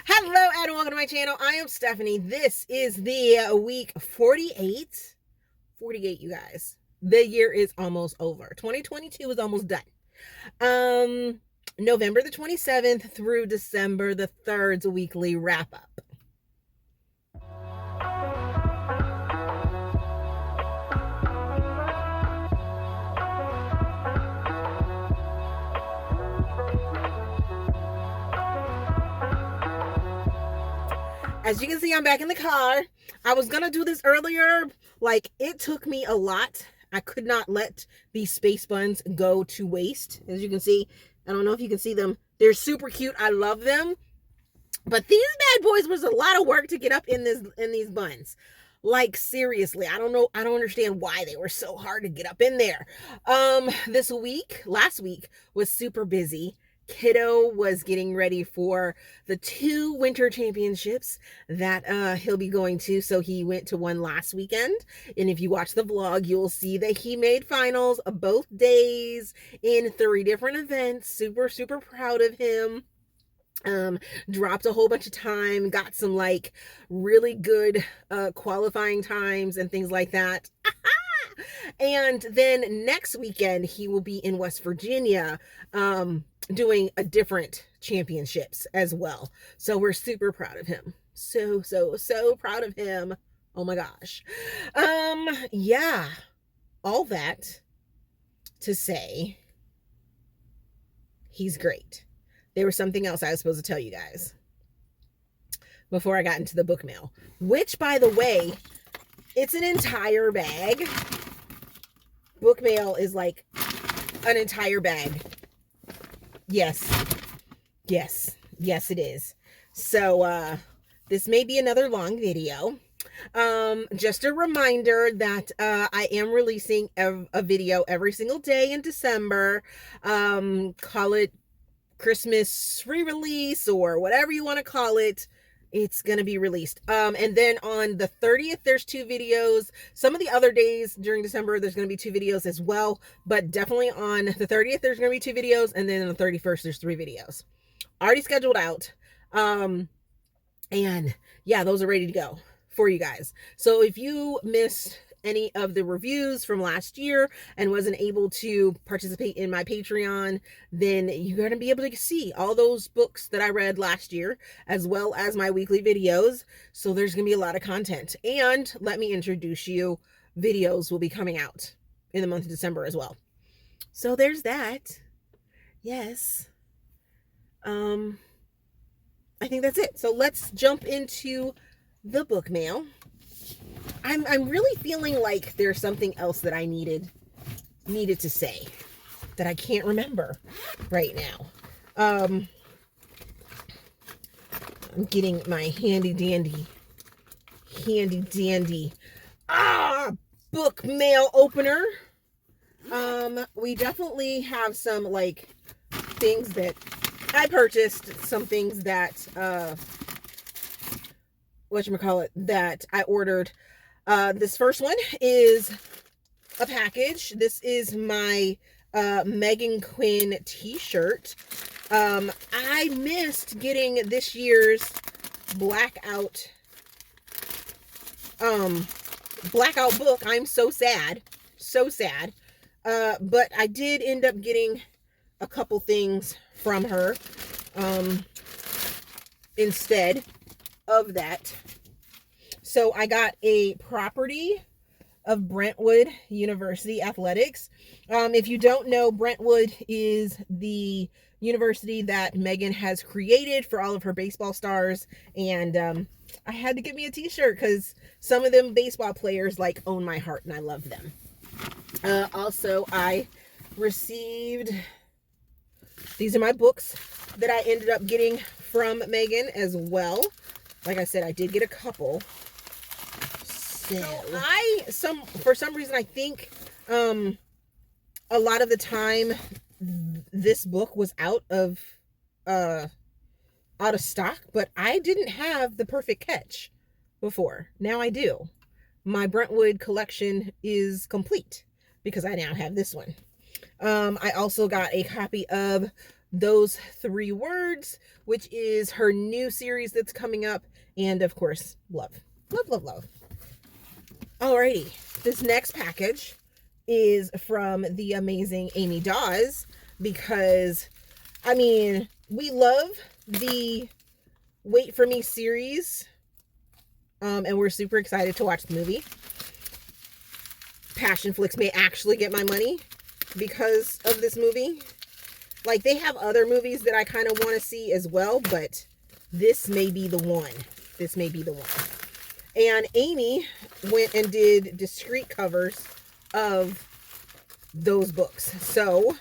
Hello and welcome to my channel. I am Stephanie. This is the week 48. 48, you guys. The year is almost over. 2022 is almost done. November the 27th through December the 3rd's weekly wrap up. As you can see, I'm back in the car. I was gonna do this earlier. It took me a lot. I could not let these space buns go to waste. As you can see, I don't know if you can see them. They're super cute. I love them. But these bad boys was a lot of work to get up in these buns. Like, seriously, I don't know. I don't understand why they were so hard to get up in there. Last week was super busy. Kiddo was getting ready for the 2 winter championships that he'll be going to. So he went to one last weekend. And if you watch the vlog, you'll see that he made finals of both days in 3 different events. Super, super proud of him. Dropped a whole bunch of time, got some really good qualifying times and things like that. And then next weekend he will be in West Virginia doing a different championships as well. So we're super proud of him. So proud of him. Oh my gosh. Yeah, all that to say he's great. There was something else I was supposed to tell you guys before I got into the book mail, which, by the way, it's an entire bag. Book mail is like an entire bag. Yes, it is. So this may be another long video. Just a reminder that I am releasing a video every single day in December. Call it Christmas re-release or whatever you want to call it. It's going to be released. And then on the 30th, there's 2 videos. Some of the other days during December, there's going to be 2 videos as well. But definitely on the 30th, there's going to be 2 videos. And then on the 31st, there's 3 videos. Already scheduled out. And yeah, those are ready to go for you guys. So if you missed any of the reviews from last year and wasn't able to participate in my Patreon, then you're going to be able to see all those books that I read last year, as well as my weekly videos. So there's going to be a lot of content. And let me introduce you, videos will be coming out in the month of December as well. So there's that. Yes. I think that's it. So let's jump into the book mail. I'm really feeling like there's something else that I needed to say that I can't remember right now. I'm getting my handy dandy book mail opener. We definitely have some things that I purchased, some things that that I ordered. This first one is a package. This is my Meghan Quinn t-shirt. I missed getting this year's blackout book. I'm so sad. But I did end up getting a couple things from her instead of that. So I got a property of Brentwood University Athletics. If you don't know, Brentwood is the university that Meghan has created for all of her baseball stars. And I had to get me a t-shirt because some of them baseball players own my heart and I love them. Also, I received, these are my books that I ended up getting from Meghan as well. Like I said, I did get a couple. So for some reason, I think a lot of the time this book was out of stock, but I didn't have the Perfect Catch before. Now I do. My Brentwood collection is complete because I now have this one. I also got a copy of Those 3 words, which is her new series that's coming up. And of course, love. Love, love, love. Alrighty. This next package is from the amazing Amy Dawes, because, I mean, we love the Wait For Me series, and we're super excited to watch the movie. Passion Flicks may actually get my money because of this movie. Like, they have other movies that I kind of want to see as well, but this may be the one. This may be the one. And Amy went and did discreet covers of those books. So,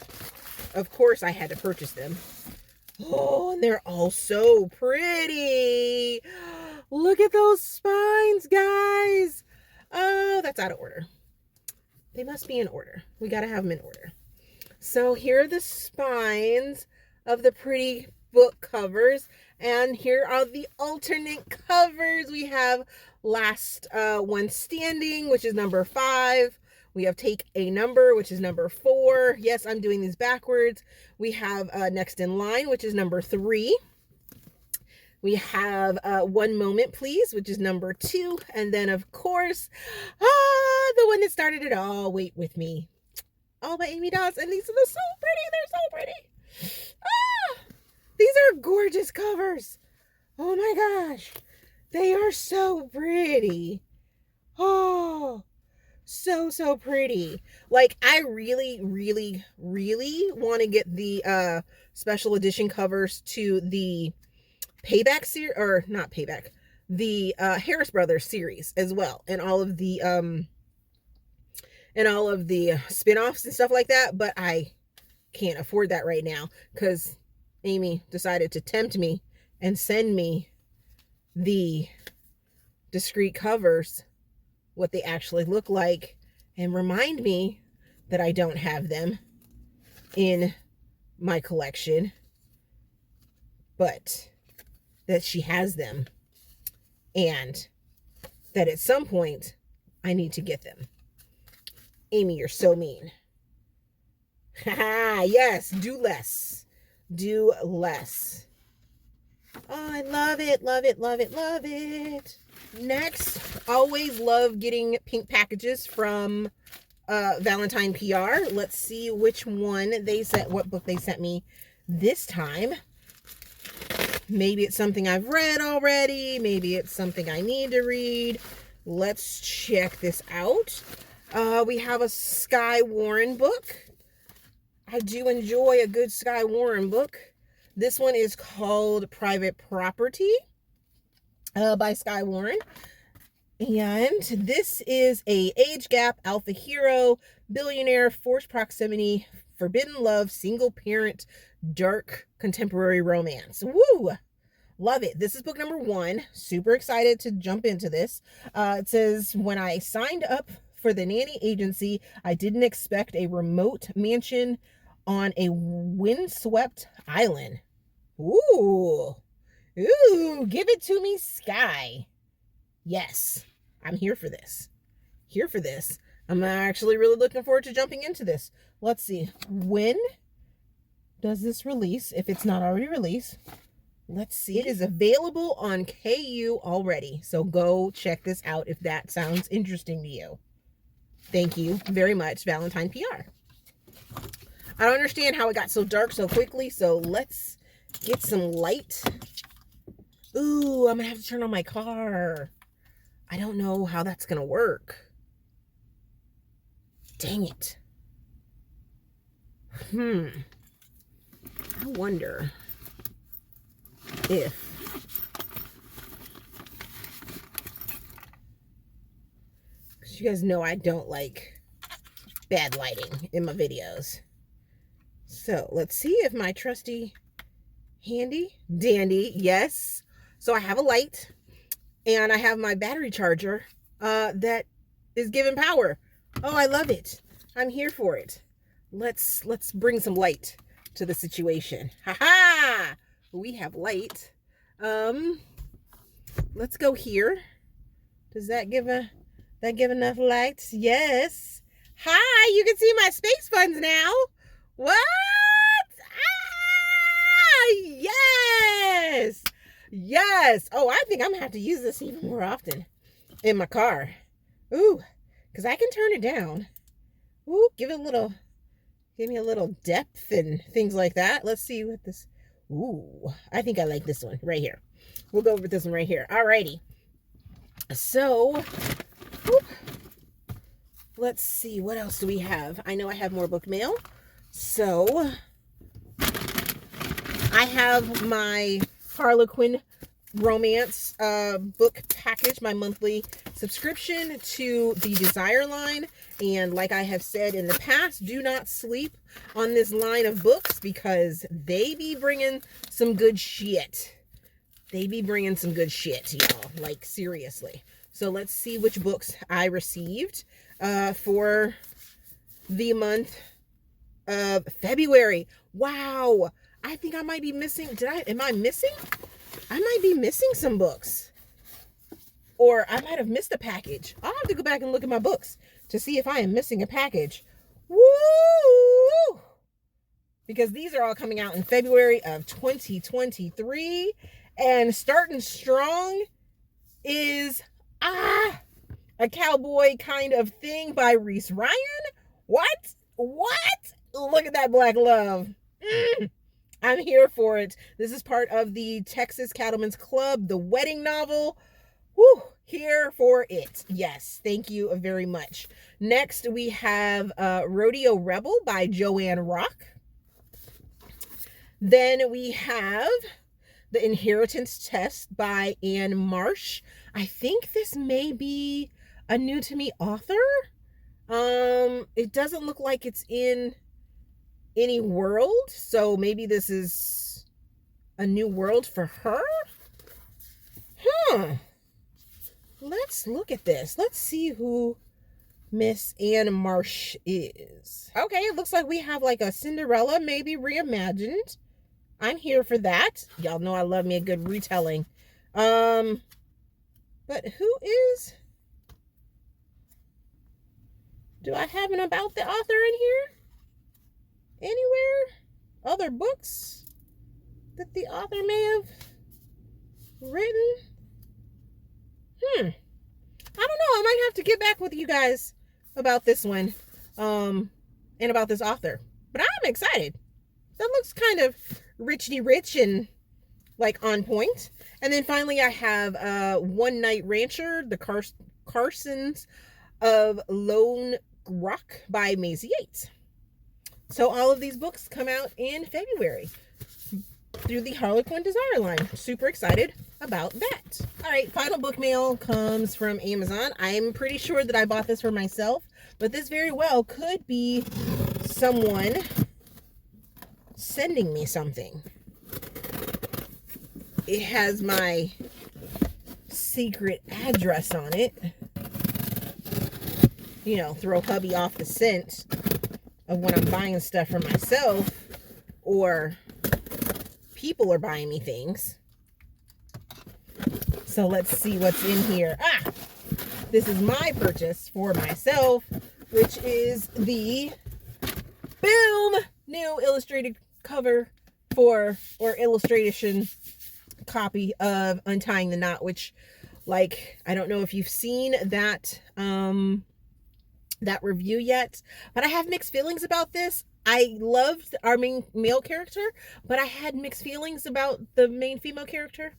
of course, I had to purchase them. Oh, and they're all so pretty. Look at those spines, guys. Oh, that's out of order. They must be in order. We got to have them in order. So here are the spines of the pretty book covers. And here are the alternate covers. We have Last One Standing, which is number 5. We have Take a Number, which is number 4. Yes, I'm doing these backwards. We have Next in Line, which is number 3. We have One Moment Please, which is number 2. And then, of course, the one that started it all, Wait With Me. All by Amy Dawes. And these are so pretty. They're so pretty. These are gorgeous covers. Oh my gosh. They are so pretty. Oh, so pretty. Like, I really want to get the special edition covers to the Payback series, or not Payback, the Harris Brothers series as well, and all of the spin-offs and stuff like that, but I can't afford that right now because Amy decided to tempt me and send me the discreet covers, what they actually look like, and remind me that I don't have them in my collection, but that she has them, and that at some point I need to get them. Amy, you're so mean. Haha, yes, do less. Do less. Oh, I love it, love it, love it, love it. Next, always love getting pink packages from Valentine PR. Let's see which one they sent, what book they sent me this time. Maybe it's something I've read already. Maybe it's something I need to read. Let's check this out. We have a Skye Warren book. I do enjoy a good Skye Warren book. This one is called Private Property by Skye Warren. And this is a age gap, alpha hero, billionaire, forced proximity, forbidden love, single parent, dark contemporary romance. Woo! Love it. This is book number 1. Super excited to jump into this. It says, when I signed up for the nanny agency, I didn't expect a remote mansion on a windswept island. Ooh. Ooh, give it to me, Skye. Yes, I'm here for this. Here for this. I'm actually really looking forward to jumping into this. Let's see. When does this release? If it's not already released. Let's see. It is available on KU already. So go check this out if that sounds interesting to you. Thank you very much, Valentine PR. I don't understand how it got so dark so quickly, so let's get some light. Ooh, I'm going to have to turn on my car. I don't know how that's going to work. Dang it. I wonder if you guys know I don't like bad lighting in my videos. So let's see if my trusty handy dandy, yes. So I have a light and I have my battery charger that is giving power. Oh, I love it. I'm here for it. Let's bring some light to the situation. Ha! We have light. Let's go here. Does that give enough light? Yes. Hi, you can see my space funds now. What? Yes. Yes. Oh, I think I'm going to have to use this even more often in my car. Ooh, because I can turn it down. Ooh, give me a little depth and things like that. Let's see what this, ooh, I think I like this one right here. We'll go over this one right here. Alrighty. So, whoop. Let's see, what else do we have? I know I have more book mail. So, I have my Harlequin romance book package, my monthly subscription to the Desire line. And like I have said in the past, do not sleep on this line of books because they be bringing some good shit. They be bringing some good shit, y'all. Like, seriously. So let's see which books I received for the month of February. Wow. I think I might be missing. Am I missing? I might be missing some books. Or I might have missed a package. I'll have to go back and look at my books to see if I am missing a package. Woo! Because these are all coming out in February of 2023. And starting strong is a cowboy kind of thing by Reese Ryan. What? Look at that black love. I'm here for it. This is part of the Texas Cattlemen's Club, the wedding novel. Woo, here for it. Yes, thank you very much. Next, we have Rodeo Rebel by Joanne Rock. Then we have The Inheritance Test by Anne Marsh. I think this may be a new to me author. It doesn't look like it's in any world, so maybe this is a new world for her. Let's look at this. Let's see who Miss Anne Marsh is. Okay, it looks like we have like a Cinderella, maybe reimagined. I'm here for that. Y'all know I love me a good retelling. But who is... Do I have an about the author in here? Anywhere? Other books that the author may have written? I don't know. I might have to get back with you guys about this one. And about this author. But I'm excited. That looks kind of richy rich and like on point. And then finally I have One Night Rancher, the Carsons of Lone Rock by Maisie Yates. So all of these books come out in February through the Harlequin Desire line. Super excited about that. All right, final book mail comes from Amazon. I'm pretty sure that I bought this for myself, but this very well could be someone sending me something. It has my secret address on it. You know, throw hubby off the scent of when I'm buying stuff for myself or people are buying me things. So let's see what's in here. This is my purchase for myself, which is the boom new illustrated cover for, or illustration copy of Untying the Knot, which, like, I don't know if you've seen that that review yet, but I have mixed feelings about this. I loved our main male character, but I had mixed feelings about the main female character.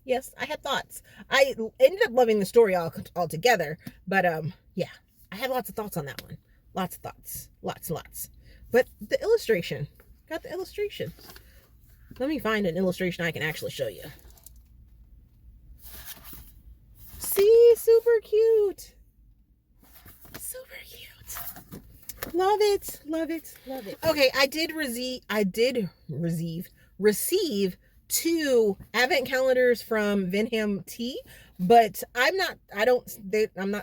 Yes, I had thoughts. I ended up loving the story altogether, but yeah, I had lots of thoughts on that one. Lots of thoughts. Lots. But the illustration, got the illustration. Let me find an illustration I can actually show you. See, super cute. Super cute. Love it. Okay, I did receive 2 advent calendars from Vinham Tea, but I'm not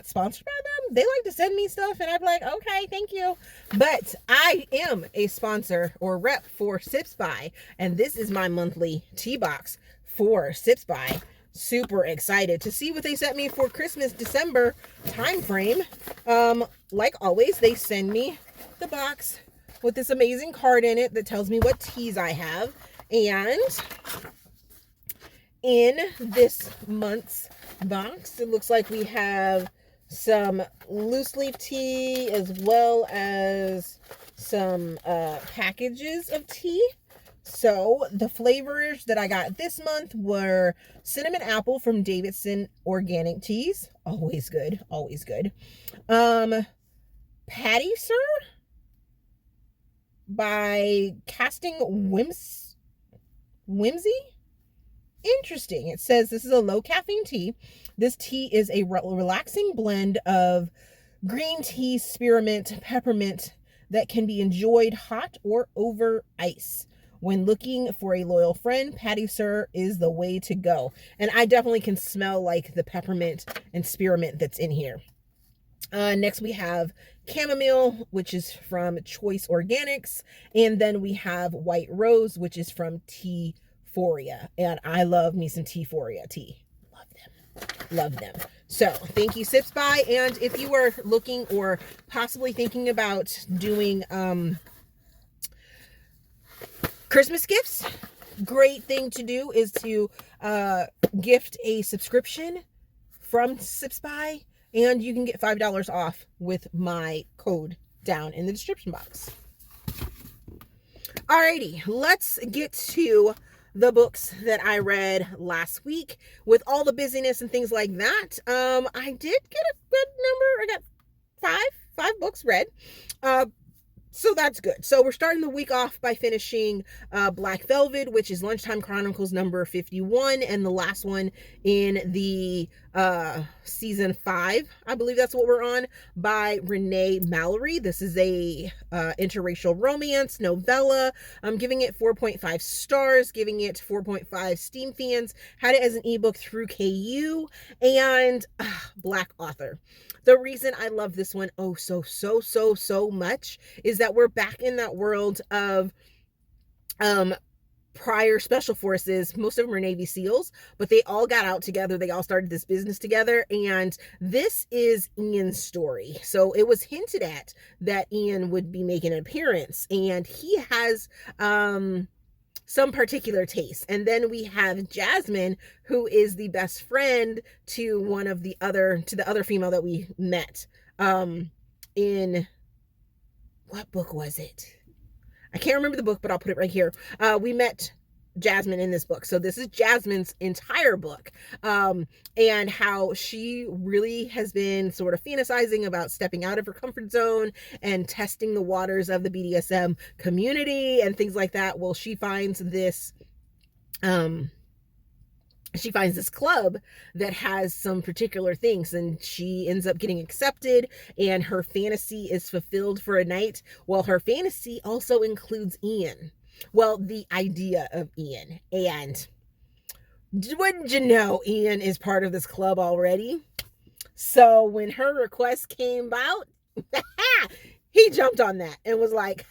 sponsored by them. They like to send me stuff and I'm like, okay, thank you. But I am a sponsor or rep for Sips By, and this is my monthly tea box for Sips By. Super excited to see what they sent me for Christmas December time frame. Like always, they send me the box with this amazing card in it that tells me what teas I have, and in this month's box, it looks like we have some loose leaf tea as well as some packages of tea. So the flavors that I got this month were cinnamon apple from Davidson Organic Teas. Always good, always good. Patty Sir by Casting Whimsy. Interesting. It says this is a low caffeine tea. This tea is a relaxing blend of green tea, spearmint, peppermint that can be enjoyed hot or over ice. When looking for a loyal friend, Patty Sir is the way to go. And I definitely can smell like the peppermint and spearmint that's in here. Next we have chamomile, which is from Choice Organics. And then we have white rose, which is from Teaphoria. And I love me some Teaphoria tea. Love them. Love them. So thank you, Sips By. And if you are looking or possibly thinking about doing Christmas gifts, great thing to do is to gift a subscription from Sips By, and you can get $5 off with my code down in the description box. Alrighty, let's get to the books that I read last week. With all the busyness and things like that, I did get a good number. I got five books read. So that's good. So we're starting the week off by finishing Black Velvet, which is Lunchtime Chronicles number 51, and the last one in the season 5, I believe that's what we're on, by Renee Mallory. This is a interracial romance novella. I'm giving it 4.5 stars, giving it 4.5 Steam fans. Had it as an ebook through KU, and Black author. The reason I love this one so much is that we're back in that world of prior special forces. Most of them are Navy SEALs, but they all got out together. They all started this business together, and this is Ian's story. So it was hinted at that Ian would be making an appearance, and he has some particular taste. And then we have Jasmine, who is the best friend to the other female that we met in, what book was it? I can't remember the book, but I'll put it right here. We met Jasmine in this book. So this is Jasmine's entire book, and how she really has been sort of fantasizing about stepping out of her comfort zone and testing the waters of the BDSM community and things like that. Well, she finds this club that has some particular things, and she ends up getting accepted, and her fantasy is fulfilled for a night. Well, her fantasy also includes Ian. Well, the idea of Ian. And wouldn't you know, Ian is part of this club already? So when her request came out, he jumped on that and was like,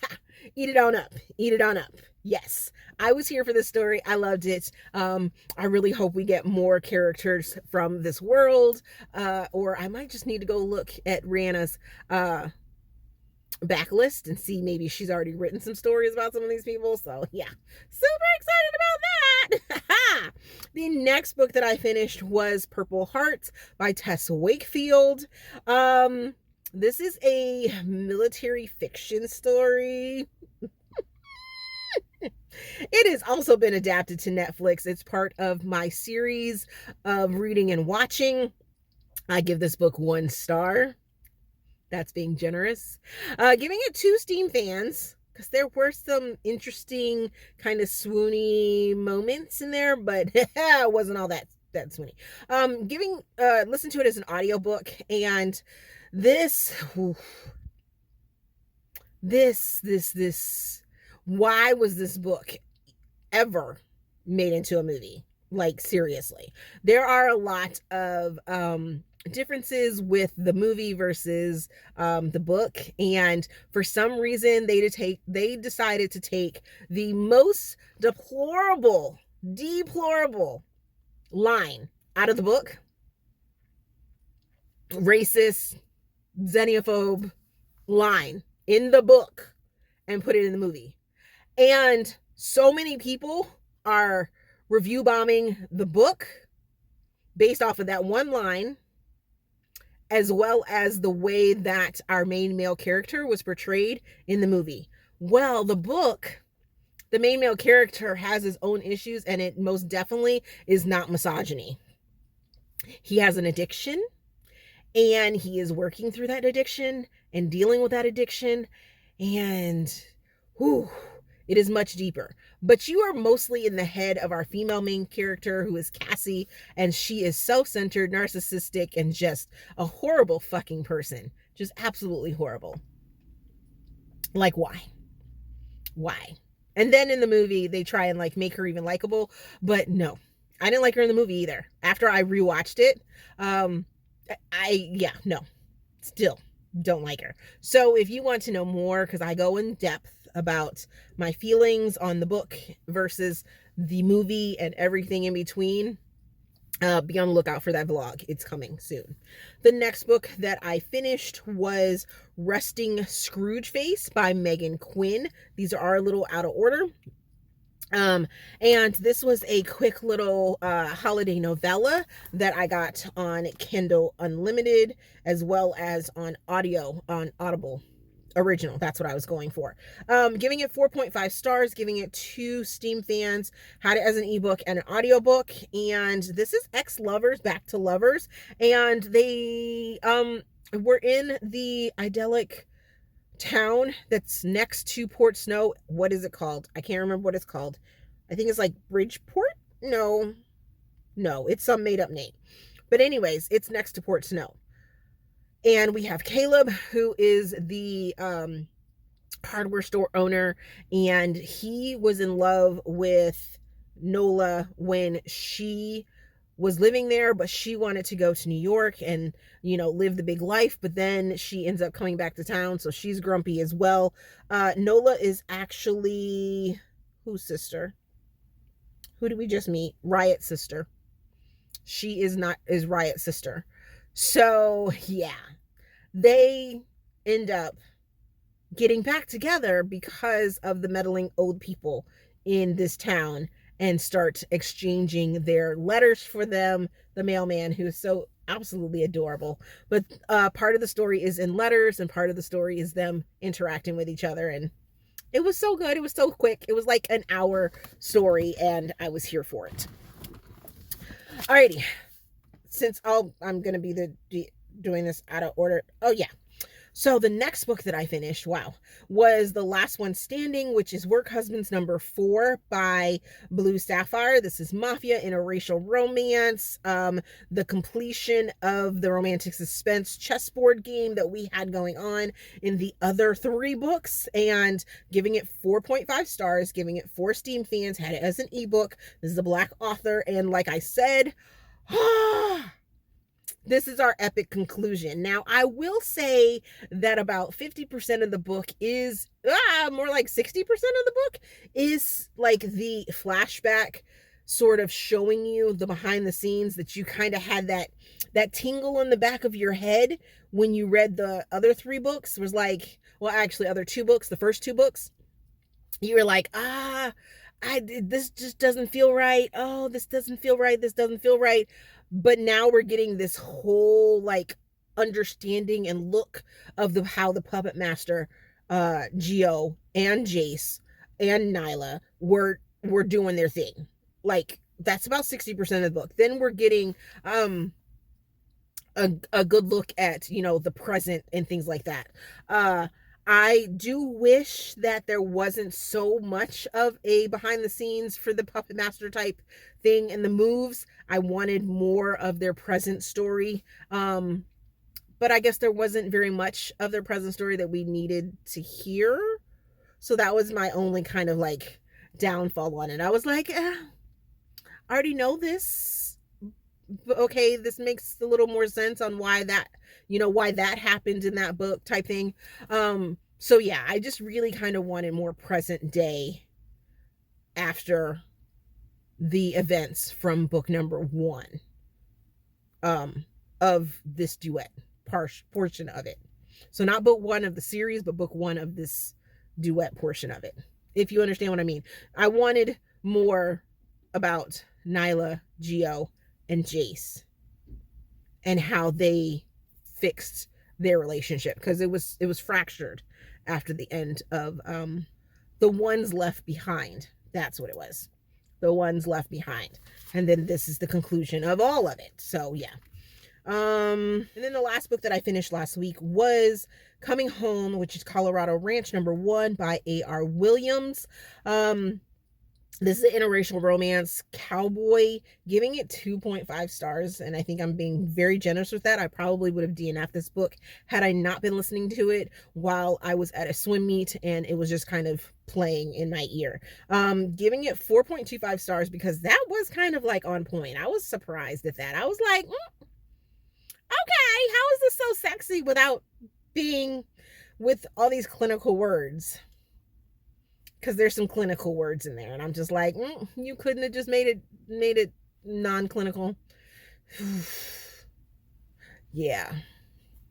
eat it on up. Eat it on up. Yes, I was here for this story. I loved it. I really hope we get more characters from this world, or I might just need to go look at Reana's backlist and see maybe she's already written some stories about some of these people. So yeah, super excited about that. The next book that I finished was Purple Hearts by Tess Wakefield. This is a military fiction story. It has also been adapted to Netflix. It's part of my series of reading and watching. I give this book 1 star. That's being generous. Giving it 2 Steam fans, because there were some interesting kind of swoony moments in there, but it wasn't all that swoony. Listen to it as an audiobook, and this, why was this book ever made into a movie? Like, seriously. There are a lot of differences with the movie versus the book, and for some reason they decided to take the most deplorable line out of the book, racist, xenophobe line in the book, and put it in the movie. And so many people are review bombing the book based off of that one line, as well as the way that our main male character was portrayed in the movie. Well, the book, the main male character has his own issues, and it most definitely is not misogyny. He has an addiction, and he is working through that addiction and dealing with that addiction, and whew, it is much deeper. But you are mostly in the head of our female main character, who is Cassie, and she is self-centered, narcissistic, and just a horrible fucking person. Just absolutely horrible. Like, why? Why? And then in the movie, they try and like make her even likable, but no, I didn't like her in the movie either. After I rewatched it, no, still don't like her. So if you want to know more, because I go in depth about my feelings on the book versus the movie and everything in between, be on the lookout for that vlog. It's coming soon. The next book that I finished was Resting Scrooge Face by Meghan Quinn. These are a little out of order. And this was a quick little holiday novella that I got on Kindle Unlimited, as well as on Audible original. That's what I was going for. Giving it 4.5 stars, giving it 2 Steam fans, had it as an ebook and an audiobook. And this is ex-lovers back to lovers, and they were in the idyllic town that's next to Port Snow. What is it called? I can't remember what it's called. I think it's like Bridgeport. No, it's some made up name, but anyways, it's next to Port Snow. And we have Caleb, who is the hardware store owner, and he was in love with Nola when she was living there, but she wanted to go to New York and, you know, live the big life. But then she ends up coming back to town, so she's grumpy as well. Nola is actually whose sister? Who did we just meet? Riot's sister. She is Riot's sister. So yeah, they end up getting back together because of the meddling old people in this town, and start exchanging their letters for them. The mailman, who is so absolutely adorable. But part of the story is in letters, and part of the story is them interacting with each other. And it was so good. It was so quick. It was like an hour story, and I was here for it. Alrighty. Since I'm going to be doing this out of order. Oh, yeah. So the next book that I finished, was The Last One Standing, which is Work Husbands number 4 by Blue Saffire. This is mafia interracial romance, the completion of the romantic suspense chessboard game that we had going on in the other 3 books, and giving it 4.5 stars, giving it 4 Steam fans, had it as an ebook. This is a Black author, and like I said, this is our epic conclusion. Now, I will say that about 50% of the book is, more like 60% of the book is like the flashback, sort of showing you the behind the scenes that you kind of had that tingle in the back of your head when you read the other 3 books. It was like, well, actually, other 2 books, the first 2 books, you were like, this just doesn't feel right. Oh, this doesn't feel right. This doesn't feel right. But now we're getting this whole like understanding and look of how the puppet master, Geo and Jace and Nyla were doing their thing. Like, that's about 60% of the book. Then we're getting a good look at, you know, the present and things like that. I do wish that there wasn't so much of a behind the scenes for the puppet master type thing and the moves. I wanted more of their present story. But I guess there wasn't very much of their present story that we needed to hear. So that was my only kind of like downfall on it. I was like, I already know this. Okay, this makes a little more sense on why that happened in that book type thing. So yeah, I just really kind of wanted more present day after the events from book number 1 of this duet portion of it. So not book 1 of the series, but book 1 of this duet portion of it, if you understand what I mean. I wanted more about Nyla, Geo, and Jace and how they fixed their relationship, because it was fractured after the end of The Ones Left Behind. That's what it was. The Ones Left Behind. And then this is the conclusion of all of it. So yeah. And then the last book that I finished last week was Coming Home, which is Colorado Ranch #1 by A.R. Williams. This is an interracial romance cowboy, giving it 2.5 stars. And I think I'm being very generous with that. I probably would have DNF'd this book had I not been listening to it while I was at a swim meet and it was just kind of playing in my ear. Giving it 4.25 stars because that was kind of like on point. I was surprised at that. I was like, okay, how is this so sexy without being with all these clinical words? Because there's some clinical words in there, and I'm just like, you couldn't have just made it non-clinical. Yeah.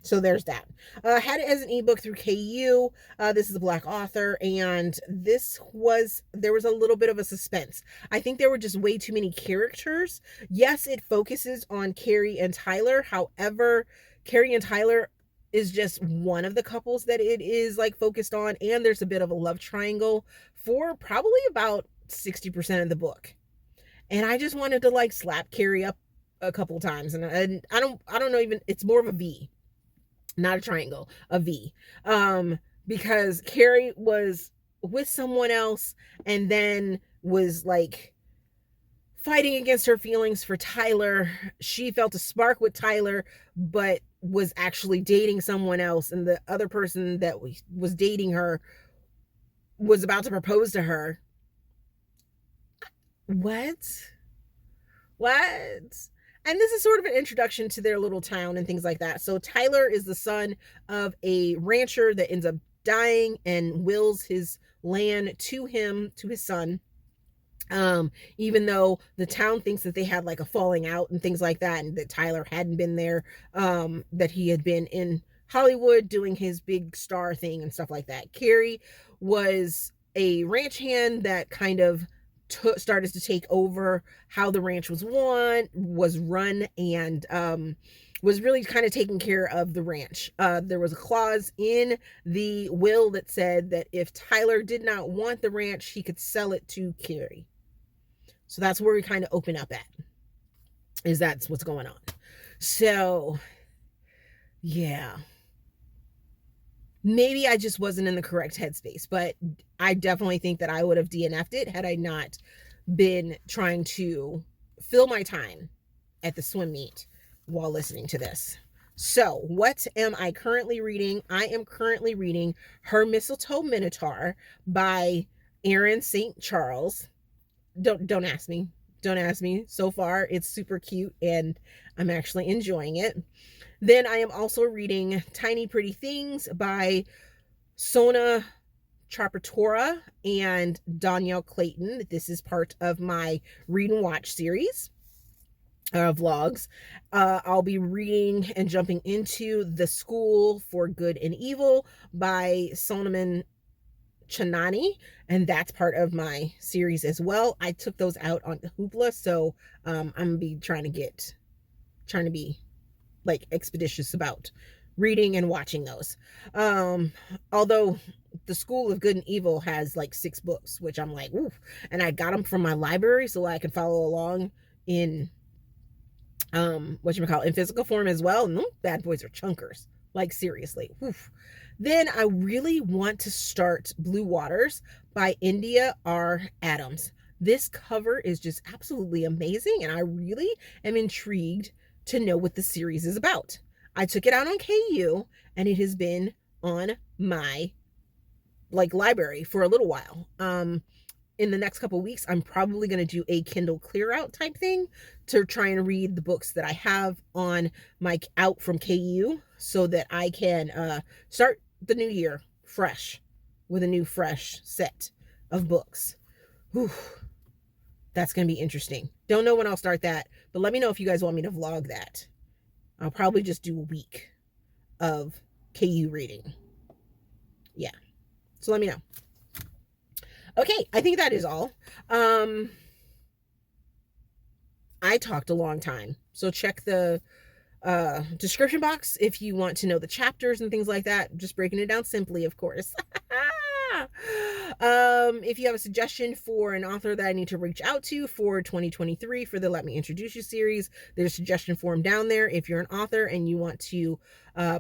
So there's that. Had it as an ebook through KU. This is a Black author, and there was a little bit of a suspense. I think there were just way too many characters. Yes, it focuses on Carrie and Tyler. However, Carrie and Tyler is just one of the couples that it is like focused on, and there's a bit of a love triangle for probably about 60% of the book. And I just wanted to like slap Carrie up a couple times, and I don't know, even it's more of a V, not a triangle, a V. Because Carrie was with someone else and then was like fighting against her feelings for Tyler. She felt a spark with Tyler, but was actually dating someone else, and the other person that was dating her was about to propose to her. What? And this is sort of an introduction to their little town and things like that. So Tyler is the son of a rancher that ends up dying and wills his land to his son. Even though the town thinks that they had like a falling out and things like that, and that Tyler hadn't been there, that he had been in Hollywood doing his big star thing and stuff like that. Carrie was a ranch hand that kind of started to take over how the ranch was run, and was really kind of taking care of the ranch. There was a clause in the will that said that if Tyler did not want the ranch, he could sell it to Carrie. So that's where we kind of open up at, is that's what's going on. So yeah, maybe I just wasn't in the correct headspace, but I definitely think that I would have DNF'd it had I not been trying to fill my time at the swim meet while listening to this. So what am I currently reading? I am currently reading Her Mistletoe Minotaur by Erin St. Charles. Don't ask me. Don't ask me. So far, it's super cute, and I'm actually enjoying it. Then I am also reading Tiny Pretty Things by Sona, Charaipotra, and Dhonielle Clayton. This is part of my read and watch series vlogs. I'll be reading and jumping into The School for Good and Evil by Soman, Chainani, and that's part of my series as well. I took those out on Hoopla, so I'm gonna be trying to be like expeditious about reading and watching those. Although The School of Good and Evil has like 6 books, which I'm like, ooh, and I got them from my library so I can follow along in in physical form as well. And bad boys are chunkers, like seriously. Oof. Then I really want to start Blue Waters by India R. Adams. This cover is just absolutely amazing, and I really am intrigued to know what the series is about. I took it out on KU, and it has been on my library for a little while. In the next couple of weeks, I'm probably going to do a Kindle clear out type thing to try and read the books that I have on my out from KU, so that I can start the new year fresh with a new fresh set of books. Whew. That's going to be interesting. Don't know when I'll start that, but let me know if you guys want me to vlog that. I'll probably just do a week of KU reading. Yeah. So let me know. Okay, I think that is all. I talked a long time. So check the description box if you want to know the chapters and things like that. Just breaking it down simply, of course. If you have a suggestion for an author that I need to reach out to for 2023 for the Let Me Introduce You series, there's a suggestion form down there. If you're an author and you want to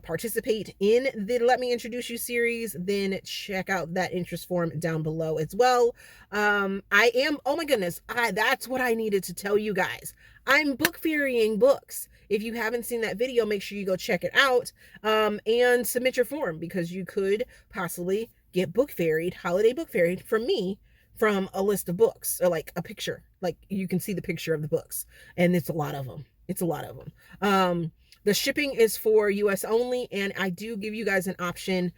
participate in the Let Me Introduce You series, then check out that interest form down below as well. I am, oh my goodness, that's what I needed to tell you guys. I'm book ferrying books. If you haven't seen that video, make sure you go check it out, and submit your form, because you could possibly get book ferried, holiday book ferried from me, from a list of books, or like a picture, like you can see the picture of the books, and it's a lot of them. It's a lot of them. The shipping is for US only, and I do give you guys an option.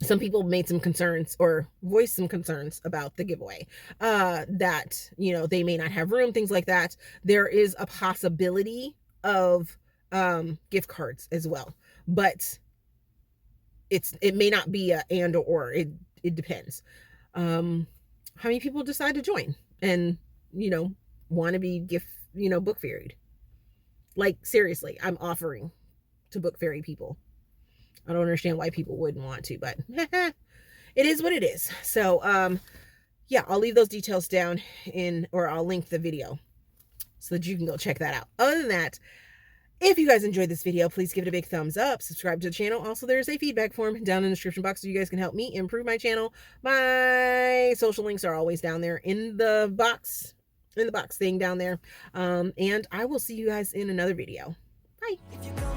Some people made some concerns or voiced some concerns about the giveaway, that, you know, they may not have room, things like that. There is a possibility of gift cards as well, but it may not be a and or. It depends how many people decide to join and, you know, want to be book ferried. Like, seriously, I'm offering to book ferry people. I don't understand why people wouldn't want to, but it is what it is. So yeah, I'll leave those details down or I'll link the video so that you can go check that out. Other than that, if you guys enjoyed this video, please give it a big thumbs up, subscribe to the channel. Also, there's a feedback form down in the description box so you guys can help me improve my channel. My social links are always down there in the box thing down there. And I will see you guys in another video. Bye.